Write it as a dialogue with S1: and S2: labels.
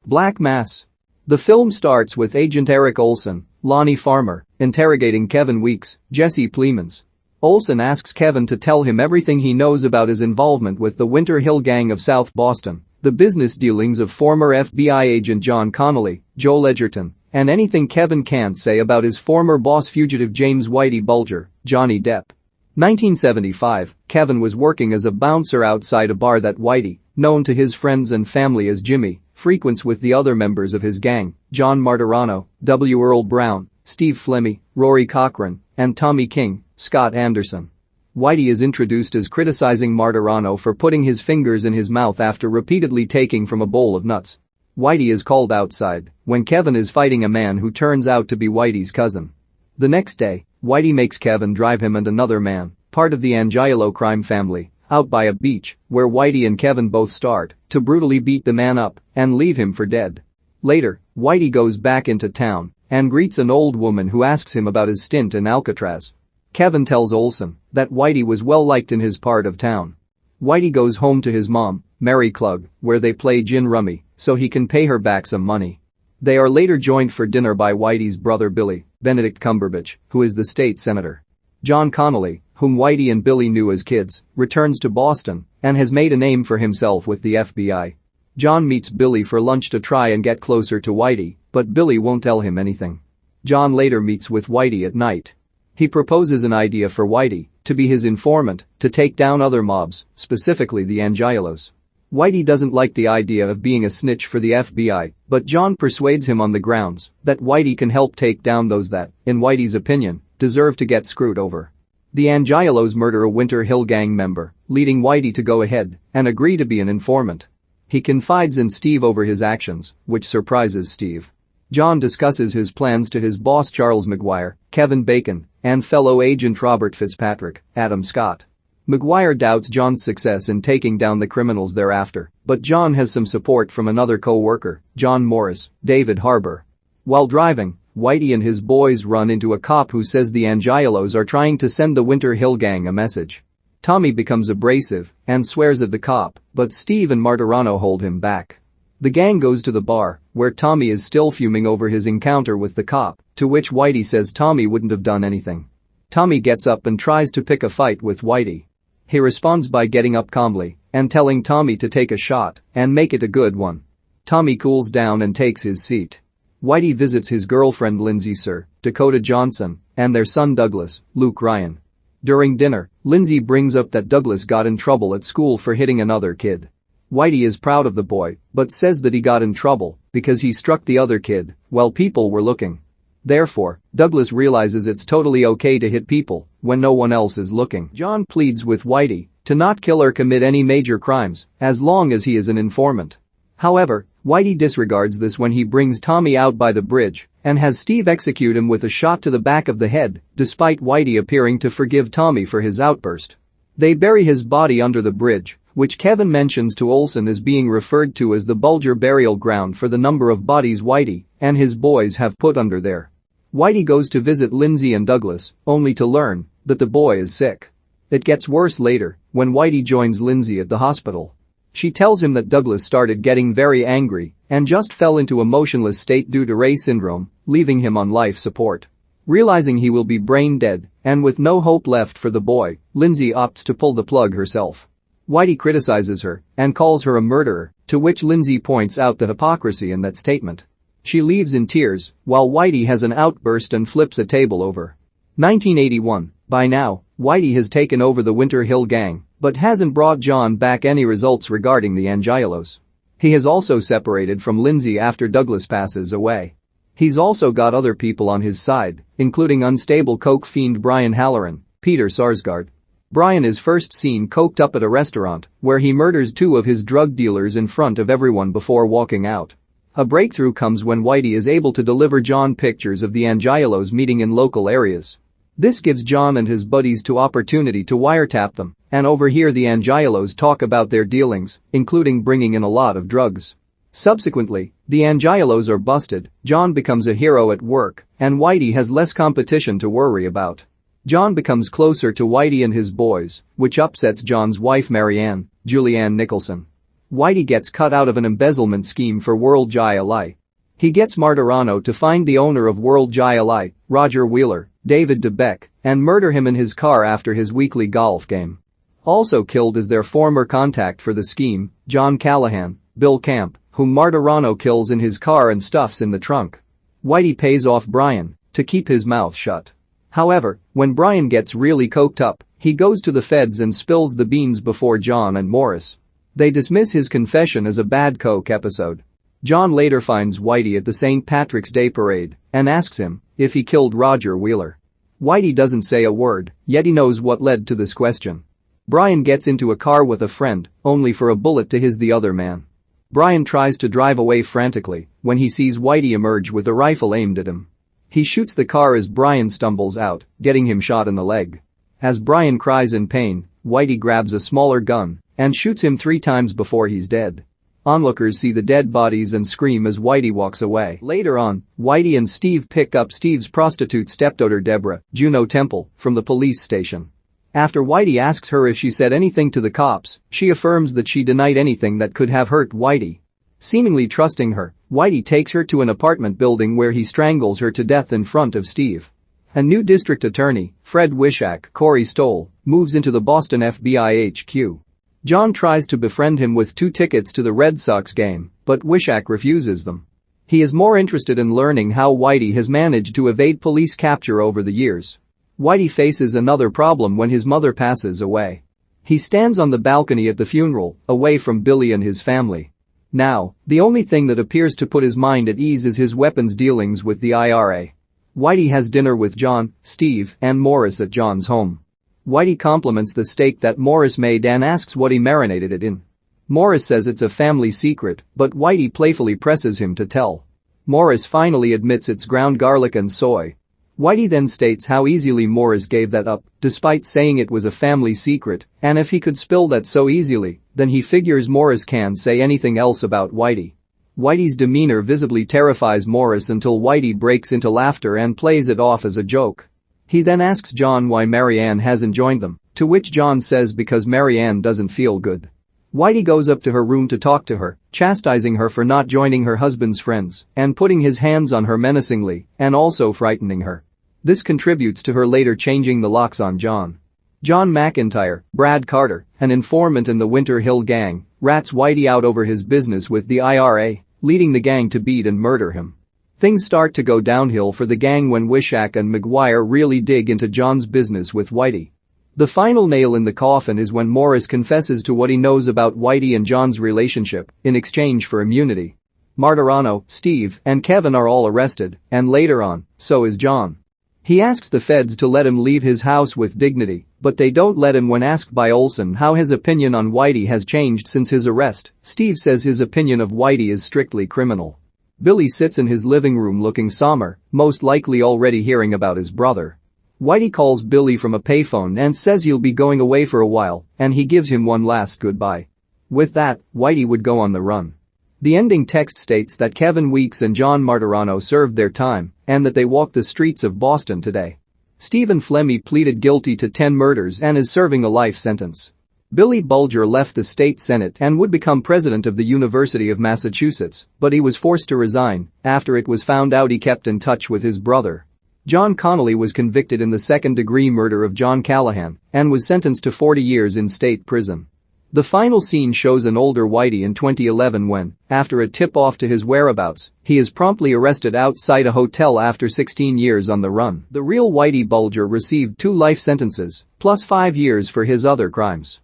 S1: Black Mass. The film starts with Agent Eric Olson, Lonnie Farmer, interrogating Kevin Weeks, Jesse Plemons. Olson asks Kevin to tell him everything he knows about his involvement with the Winter Hill Gang of South Boston, the business dealings of former FBI agent John Connolly, Joel Edgerton, and anything Kevin can't say about his former boss fugitive James Whitey Bulger, Johnny Depp. 1975, Kevin was working as a bouncer outside a bar that Whitey, known to his friends and family as Jimmy, frequents with the other members of his gang, John Martirano, W. Earl Brown, Steve Flemmi, Rory Cochran, and Tommy King, Scott Anderson. Whitey is introduced as criticizing Martirano for putting his fingers in his mouth after repeatedly taking from a bowl of nuts. Whitey is called outside when Kevin is fighting a man who turns out to be Whitey's cousin. The next day, Whitey makes Kevin drive him and another man, part of the Angiolo crime family, out by a beach where Whitey and Kevin both start to brutally beat the man up and leave him for dead. Later, Whitey goes back into town and greets an old woman who asks him about his stint in Alcatraz. Kevin tells Olson that Whitey was well liked in his part of town. Whitey goes home to his mom, Mary Klug, where they play gin rummy so he can pay her back some money. They are later joined for dinner by Whitey's brother Billy, Benedict Cumberbatch, who is the state senator. John Connolly, whom Whitey and Billy knew as kids, returns to Boston and has made a name for himself with the FBI. John meets Billy for lunch to try and get closer to Whitey, but Billy won't tell him anything. John later meets with Whitey at night. He proposes an idea for Whitey to be his informant to take down other mobs, specifically the Angiolos. Whitey doesn't like the idea of being a snitch for the FBI, but John persuades him on the grounds that Whitey can help take down those that, in Whitey's opinion, deserve to get screwed over. The Angiolos murder a Winter Hill Gang member, leading Whitey to go ahead and agree to be an informant. He confides in Steve over his actions, which surprises Steve. John discusses his plans to his boss Charles McGuire, Kevin Bacon, and fellow agent Robert Fitzpatrick, Adam Scott. McGuire doubts John's success in taking down the criminals thereafter, but John has some support from another co-worker, John Morris, David Harbour. While driving, Whitey and his boys run into a cop who says the Angiolos are trying to send the Winter Hill Gang a message. Tommy becomes abrasive and swears at the cop, but Steve and Martirano hold him back. The gang goes to the bar, where Tommy is still fuming over his encounter with the cop, to which Whitey says Tommy wouldn't have done anything. Tommy gets up and tries to pick a fight with Whitey. He responds by getting up calmly and telling Tommy to take a shot and make it a good one. Tommy cools down and takes his seat. Whitey visits his girlfriend Lindsay Sir, Dakota Johnson, and their son Douglas, Luke Ryan. During dinner, Lindsay brings up that Douglas got in trouble at school for hitting another kid. Whitey is proud of the boy, but says that he got in trouble because he struck the other kid while people were looking. Therefore, Douglas realizes it's totally okay to hit people when no one else is looking. John pleads with Whitey to not kill or commit any major crimes as long as he is an informant. However, Whitey disregards this when he brings Tommy out by the bridge and has Steve execute him with a shot to the back of the head, despite Whitey appearing to forgive Tommy for his outburst. They bury his body under the bridge, which Kevin mentions to Olson as being referred to as the Bulger burial ground for the number of bodies Whitey and his boys have put under there. Whitey goes to visit Lindsay and Douglas, only to learn that the boy is sick. It gets worse later when Whitey joins Lindsay at the hospital. She tells him that Douglas started getting very angry and just fell into a motionless state due to Ray syndrome, leaving him on life support. Realizing he will be brain dead and with no hope left for the boy, Lindsay opts to pull the plug herself. Whitey criticizes her and calls her a murderer, to which Lindsay points out the hypocrisy in that statement. She leaves in tears while Whitey has an outburst and flips a table over. 1981. By now, Whitey has taken over the Winter Hill Gang, but hasn't brought John back any results regarding the Angiolos. He has also separated from Lindsay after Douglas passes away. He's also got other people on his side, including unstable coke fiend Brian Halloran, Peter Sarsgaard. Brian is first seen coked up at a restaurant where he murders two of his drug dealers in front of everyone before walking out. A breakthrough comes when Whitey is able to deliver John pictures of the Angiolos meeting in local areas. This gives John and his buddies the opportunity to wiretap them and overhear the Angiolos talk about their dealings, including bringing in a lot of drugs. Subsequently, the Angiolos are busted, John becomes a hero at work, and Whitey has less competition to worry about. John becomes closer to Whitey and his boys, which upsets John's wife Marianne, Julianne Nicholson. Whitey gets cut out of an embezzlement scheme for World GLI. He gets Martirano to find the owner of World GLI, Roger Wheeler, David DeBeck, and murder him in his car after his weekly golf game. Also killed is their former contact for the scheme, John Callahan, Bill Camp, whom Martirano kills in his car and stuffs in the trunk. Whitey pays off Brian to keep his mouth shut. However, when Brian gets really coked up, he goes to the feds and spills the beans before John and Morris. They dismiss his confession as a bad coke episode. John later finds Whitey at the St. Patrick's Day parade and asks him if he killed Roger Wheeler. Whitey doesn't say a word, yet he knows what led to this question. Brian gets into a car with a friend, only for a bullet to hit the other man. Brian tries to drive away frantically when he sees Whitey emerge with a rifle aimed at him. He shoots the car as Brian stumbles out, getting him shot in the leg. As Brian cries in pain, Whitey grabs a smaller gun and shoots him 3 times before he's dead. Onlookers see the dead bodies and scream as Whitey walks away. Later on, Whitey and Steve pick up Steve's prostitute stepdaughter Deborah, Juno Temple, from the police station. After Whitey asks her if she said anything to the cops, she affirms that she denied anything that could have hurt Whitey. Seemingly trusting her, Whitey takes her to an apartment building where he strangles her to death in front of Steve. A new district attorney, Fred Wishak, Corey Stoll, moves into the Boston FBI HQ. John tries to befriend him with 2 tickets to the Red Sox game, but Wishak refuses them. He is more interested in learning how Whitey has managed to evade police capture over the years. Whitey faces another problem when his mother passes away. He stands on the balcony at the funeral, away from Billy and his family. Now, the only thing that appears to put his mind at ease is his weapons dealings with the IRA. Whitey has dinner with John, Steve, and Morris at John's home. Whitey compliments the steak that Morris made and asks what he marinated it in. Morris says it's a family secret, but Whitey playfully presses him to tell. Morris finally admits it's ground garlic and soy. Whitey then states how easily Morris gave that up, despite saying it was a family secret, and if he could spill that so easily, then he figures Morris can't say anything else about Whitey. Whitey's demeanor visibly terrifies Morris until Whitey breaks into laughter and plays it off as a joke. He then asks John why Marianne hasn't joined them, to which John says because Marianne doesn't feel good. Whitey goes up to her room to talk to her, chastising her for not joining her husband's friends and putting his hands on her menacingly and also frightening her. This contributes to her later changing the locks on John. John McIntyre, Brad Carter, an informant in the Winter Hill gang, rats Whitey out over his business with the IRA, leading the gang to beat and murder him. Things start to go downhill for the gang when Wishak and McGuire really dig into John's business with Whitey. The final nail in the coffin is when Morris confesses to what he knows about Whitey and John's relationship in exchange for immunity. Martirano, Steve, and Kevin are all arrested, and later on, so is John. He asks the feds to let him leave his house with dignity, but they don't let him. When asked by Olson how his opinion on Whitey has changed since his arrest, Steve says his opinion of Whitey is strictly criminal. Billy sits in his living room looking somber, most likely already hearing about his brother. Whitey calls Billy from a payphone and says he'll be going away for a while, and he gives him one last goodbye. With that, Whitey would go on the run. The ending text states that Kevin Weeks and John Martirano served their time and that they walk the streets of Boston today. Stephen Flemmi pleaded guilty to 10 murders and is serving a life sentence. Billy Bulger left the state senate and would become president of the University of Massachusetts, but he was forced to resign after it was found out he kept in touch with his brother. John Connolly was convicted in the second-degree murder of John Callahan and was sentenced to 40 years in state prison. The final scene shows an older Whitey in 2011 when, after a tip-off to his whereabouts, he is promptly arrested outside a hotel after 16 years on the run. The real Whitey Bulger received 2 life sentences, plus 5 years for his other crimes.